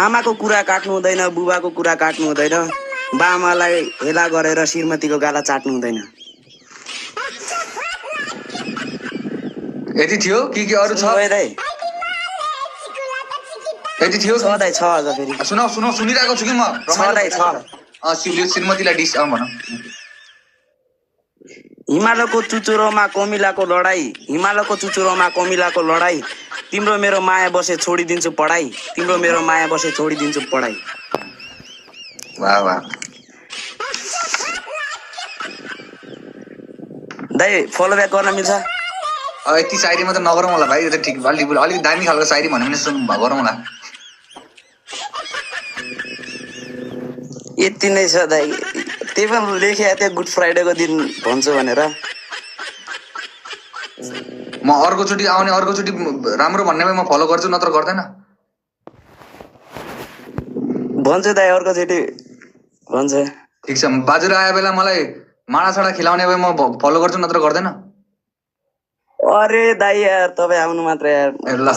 आमाको कुरा काट्नु हुँदैन, बुबाको कुरा काट्नु हुँदैन, बामालाई हेला गरेर श्रीमतीको गाला चाट्नु हुँदैन। यति थियो कि अरू छ? यति थियो? छ दाइ, छ अझ फेरि। सुनाउ सुनाउ, सुनिरहेको छु कि म। छ दाइ, छ। श्रीमतीलाई डिस भन। हिमालयको चुचुरोमा कोमिलाको लडाई, हिमालयको चुचुरोमा कोमिलाको लडाई, तिम्रो मेरो माया बसे छोडिदिन्छु पढाइ, तिम्रो मेरो माया बसे छोडिदिन्छु पढाइ। वाह वाह दाइ, फलो ब्याक गर्न मिल्छ? यति शायरी मात्र नगरौँ होला भाइ, यो त ठिक अलिक दामी खालको शायरी भन्यो भने सुन गरौँ होला। यति नै छ दाइ, त्यही पनि लेखे त्यो गुड फ्राइडेको दिन भन्छु भनेर। म अर्कोचोटि आउने, अर्कोचोटि राम्रो भन्नेमै म फलो गर्छु, नत्र गर्दैन। भन्छु दाइ, अर्कोचोटि भन्छ। ठिक छ, बाजुरा आए बेला मलाई माडासाडा खिलाउने भए म फलो गर्छु, नत्र गर्दैन। अरे दाइ यार, तपाईँ आउनु मात्र यार। ल